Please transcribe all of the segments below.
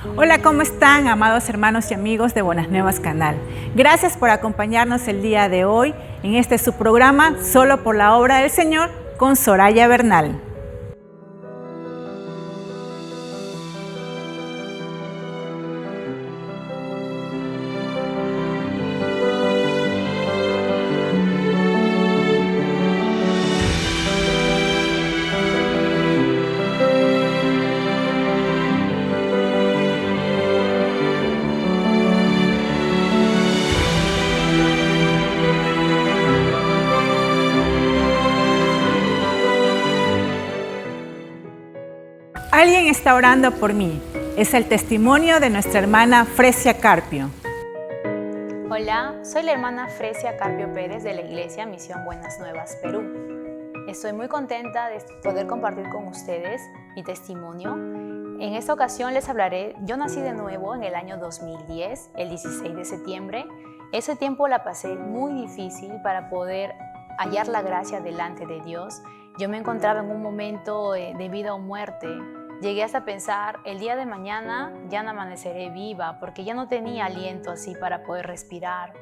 Hola, ¿cómo están, amados hermanos y amigos de Buenas Nuevas Canal? Gracias por acompañarnos el día de hoy en este su programa Solo por la Obra del Señor con Soraya Bernal. Alguien está orando por mí. Es el testimonio de nuestra hermana Fresia Carpio. Hola, soy la hermana Fresia Carpio Pérez de la Iglesia Misión Buenas Nuevas, Perú. Estoy muy contenta de poder compartir con ustedes mi testimonio. En esta ocasión les hablaré, yo nací de nuevo en el año 2010, el 16 de septiembre. Ese tiempo la pasé muy difícil para poder hallar la gracia delante de Dios. Yo me encontraba en un momento de vida o muerte. Llegué hasta pensar, el día de mañana ya no amaneceré viva porque ya no tenía aliento así para poder respirar.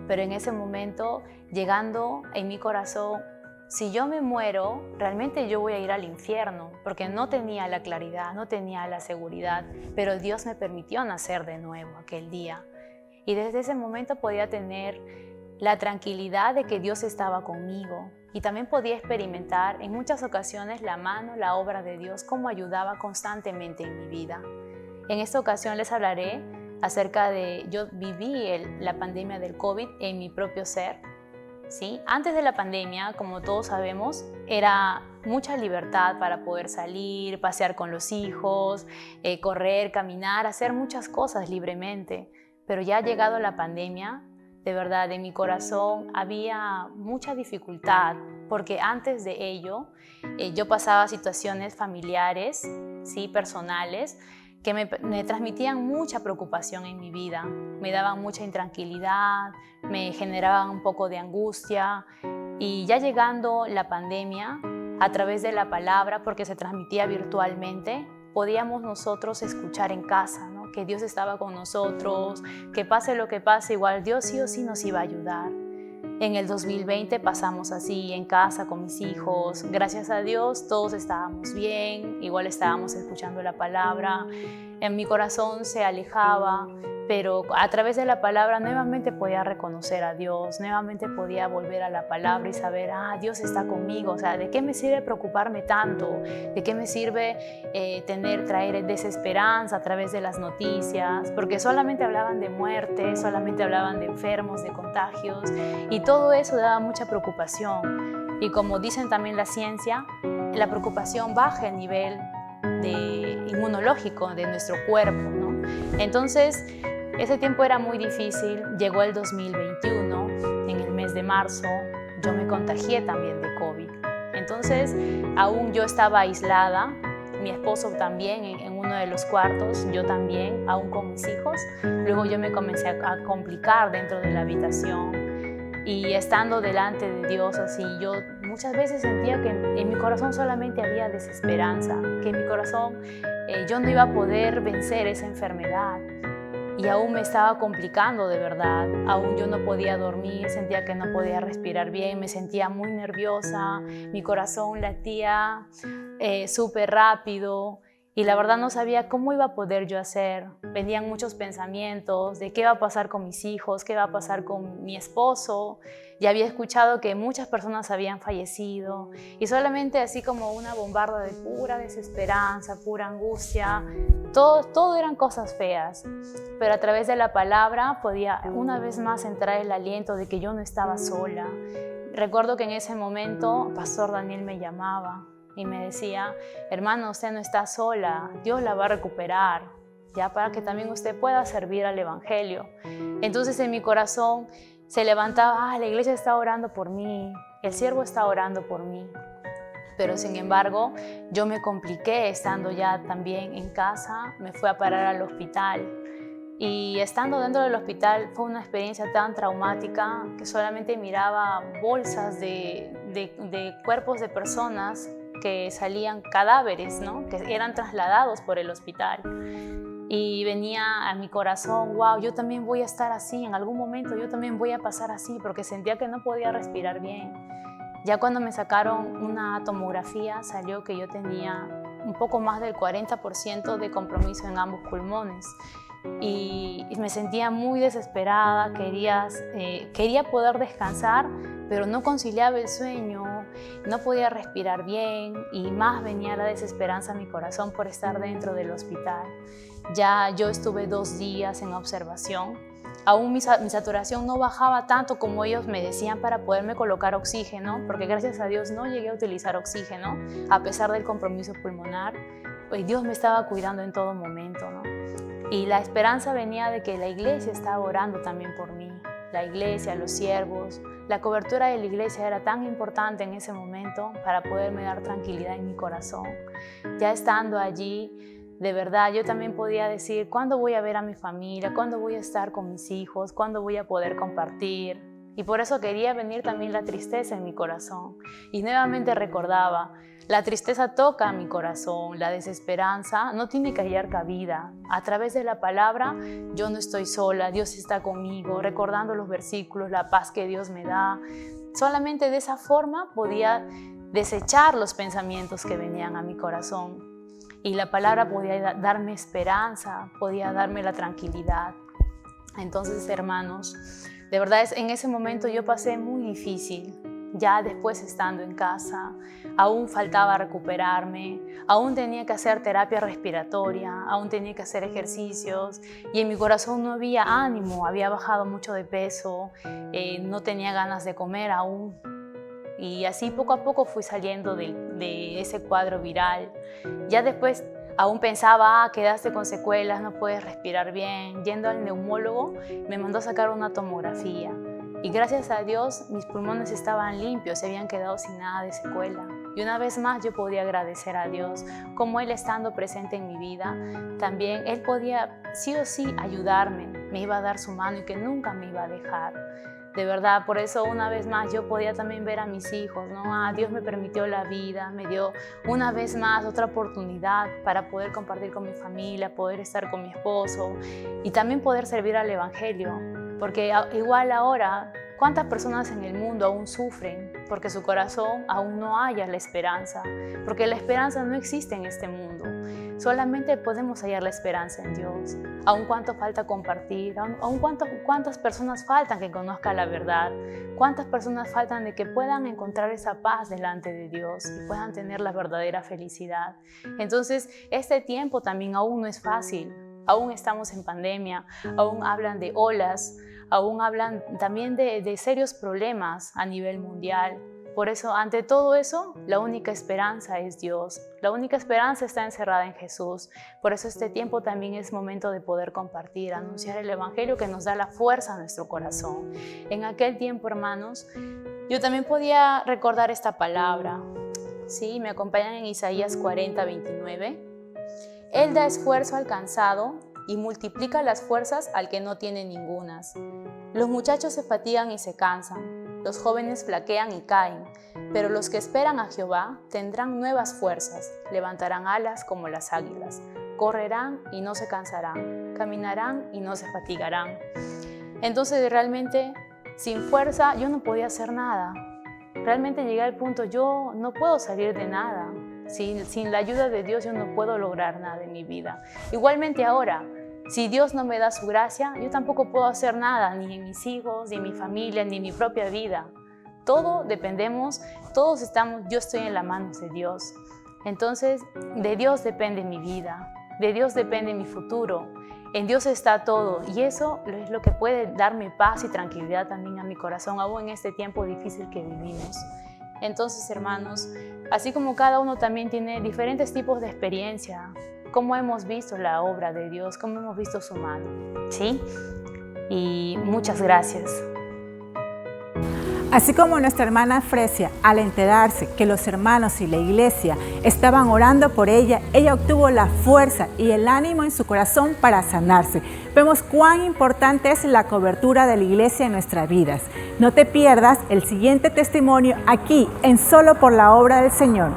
Pero en ese momento, llegando en mi corazón, si yo me muero, realmente yo voy a ir al infierno porque no tenía la claridad, no tenía la seguridad, pero Dios me permitió nacer de nuevo aquel día. Y desde ese momento podía tener la tranquilidad de que Dios estaba conmigo. Y también podía experimentar en muchas ocasiones la mano, la obra de Dios, cómo ayudaba constantemente en mi vida. En esta ocasión les hablaré acerca de, yo viví la pandemia del COVID en mi propio ser. ¿Sí? Antes de la pandemia, como todos sabemos, era mucha libertad para poder salir, pasear con los hijos, correr, caminar, hacer muchas cosas libremente. Pero ya ha llegado la pandemia, de verdad, en mi corazón había mucha dificultad porque antes de ello yo pasaba situaciones familiares, ¿sí? Personales, que me transmitían mucha preocupación en mi vida, me daban mucha intranquilidad, me generaban un poco de angustia. Y ya llegando la pandemia, a través de la palabra, porque se transmitía virtualmente, podíamos nosotros escuchar en casa, ¿no? Que Dios estaba con nosotros, que pase lo que pase, igual Dios sí o sí nos iba a ayudar. En el 2020 pasamos así en casa con mis hijos. Gracias a Dios todos estábamos bien, igual estábamos escuchando la palabra. En mi corazón se alejaba, pero a través de la palabra nuevamente podía reconocer a Dios, nuevamente podía volver a la palabra y saber, Dios está conmigo. O sea, ¿de qué me sirve preocuparme tanto? ¿De qué me sirve traer desesperanza a través de las noticias? Porque solamente hablaban de muerte, solamente hablaban de enfermos, de contagios, y todo eso daba mucha preocupación. Y como dicen también la ciencia, la preocupación baja el nivel inmunológico de nuestro cuerpo, ¿no? Entonces, ese tiempo era muy difícil. Llegó el 2021, en el mes de marzo, yo me contagié también de COVID. Entonces, aún yo estaba aislada, mi esposo también en uno de los cuartos, yo también, aún con mis hijos. Luego yo me comencé a complicar dentro de la habitación. Y estando delante de Dios así, yo muchas veces sentía que en mi corazón solamente había desesperanza, que en mi corazón yo no iba a poder vencer esa enfermedad. Y aún me estaba complicando de verdad, aún yo no podía dormir, sentía que no podía respirar bien, me sentía muy nerviosa, mi corazón latía súper rápido. Y la verdad no sabía cómo iba a poder yo hacer. Venían muchos pensamientos de qué va a pasar con mis hijos, qué va a pasar con mi esposo. Ya había escuchado que muchas personas habían fallecido y solamente así como una bombarda de pura desesperanza, pura angustia. Todo eran cosas feas, pero a través de la palabra podía una vez más entrar el aliento de que yo no estaba sola. Recuerdo que en ese momento Pastor Daniel me llamaba y me decía, hermano, usted no está sola, Dios la va a recuperar, ya para que también usted pueda servir al Evangelio. Entonces en mi corazón se levantaba, la iglesia está orando por mí, el siervo está orando por mí. Pero sin embargo, yo me compliqué estando ya también en casa, me fui a parar al hospital. Y estando dentro del hospital fue una experiencia tan traumática que solamente miraba bolsas de cuerpos de personas que salían cadáveres, ¿no? Que eran trasladados por el hospital. Y venía a mi corazón, wow, yo también voy a estar así, en algún momento yo también voy a pasar así, porque sentía que no podía respirar bien. Ya cuando me sacaron una tomografía salió que yo tenía un poco más del 40% de compromiso en ambos pulmones. Y me sentía muy desesperada, quería poder descansar, pero no conciliaba el sueño, no podía respirar bien y más venía la desesperanza a mi corazón por estar dentro del hospital. Ya yo estuve 2 días en observación. Aún mi saturación no bajaba tanto como ellos me decían para poderme colocar oxígeno, porque gracias a Dios no llegué a utilizar oxígeno, a pesar del compromiso pulmonar. Pues Dios me estaba cuidando en todo momento, ¿no? Y la esperanza venía de que la iglesia estaba orando también por mí. La iglesia, los siervos, la cobertura de la iglesia era tan importante en ese momento para poderme dar tranquilidad en mi corazón. Ya estando allí, de verdad, yo también podía decir, ¿cuándo voy a ver a mi familia? ¿Cuándo voy a estar con mis hijos? ¿Cuándo voy a poder compartir? Y por eso quería venir también la tristeza en mi corazón. Y nuevamente recordaba, la tristeza toca mi corazón, la desesperanza no tiene que hallar cabida. A través de la palabra, yo no estoy sola, Dios está conmigo, recordando los versículos, la paz que Dios me da. Solamente de esa forma podía desechar los pensamientos que venían a mi corazón. Y la palabra podía darme esperanza, podía darme la tranquilidad. Entonces, hermanos, de verdad en ese momento yo pasé muy difícil. Ya después estando en casa, aún faltaba recuperarme, aún tenía que hacer terapia respiratoria, aún tenía que hacer ejercicios y en mi corazón no había ánimo, había bajado mucho de peso, no tenía ganas de comer aún. Y así poco a poco fui saliendo de ese cuadro viral. Ya después aún pensaba, quedaste con secuelas, no puedes respirar bien. Yendo al neumólogo me mandó a sacar una tomografía. Y gracias a Dios mis pulmones estaban limpios, se habían quedado sin nada de secuela. Y una vez más yo podía agradecer a Dios, como Él estando presente en mi vida, también Él podía sí o sí ayudarme, me iba a dar su mano y que nunca me iba a dejar. De verdad, por eso una vez más yo podía también ver a mis hijos, ¿no? Dios me permitió la vida, me dio una vez más otra oportunidad para poder compartir con mi familia, poder estar con mi esposo y también poder servir al Evangelio. Porque igual ahora, ¿cuántas personas en el mundo aún sufren? Porque su corazón aún no halla la esperanza. Porque la esperanza no existe en este mundo. Solamente podemos hallar la esperanza en Dios. Aún cuánto falta compartir, aún cuántas personas faltan que conozcan la verdad. Cuántas personas faltan de que puedan encontrar esa paz delante de Dios y puedan tener la verdadera felicidad. Entonces, este tiempo también aún no es fácil. Aún estamos en pandemia, aún hablan de olas, aún hablan también de serios problemas a nivel mundial. Por eso, ante todo eso, la única esperanza es Dios. La única esperanza está encerrada en Jesús. Por eso este tiempo también es momento de poder compartir, anunciar el Evangelio que nos da la fuerza a nuestro corazón. En aquel tiempo, hermanos, yo también podía recordar esta palabra. Sí, me acompañan en Isaías 40:29. Él da esfuerzo al cansado y multiplica las fuerzas al que no tiene ningunas. Los muchachos se fatigan y se cansan. Los jóvenes flaquean y caen, pero los que esperan a Jehová tendrán nuevas fuerzas, levantarán alas como las águilas, correrán y no se cansarán, caminarán y no se fatigarán. Entonces realmente sin fuerza yo no podía hacer nada. Realmente llegué al punto, yo no puedo salir de nada. Sin la ayuda de Dios yo no puedo lograr nada en mi vida. Igualmente ahora, si Dios no me da su gracia, yo tampoco puedo hacer nada, ni en mis hijos, ni en mi familia, ni en mi propia vida. Todo dependemos, yo estoy en las manos de Dios. Entonces, de Dios depende mi vida, de Dios depende mi futuro. En Dios está todo y eso es lo que puede darme paz y tranquilidad también a mi corazón, aún en este tiempo difícil que vivimos. Entonces, hermanos, así como cada uno también tiene diferentes tipos de experiencia, cómo hemos visto la obra de Dios, cómo hemos visto su mano, ¿sí? Y muchas gracias. Así como nuestra hermana Fresia, al enterarse que los hermanos y la iglesia estaban orando por ella, ella obtuvo la fuerza y el ánimo en su corazón para sanarse. Vemos cuán importante es la cobertura de la iglesia en nuestras vidas. No te pierdas el siguiente testimonio aquí en Solo por la Obra del Señor.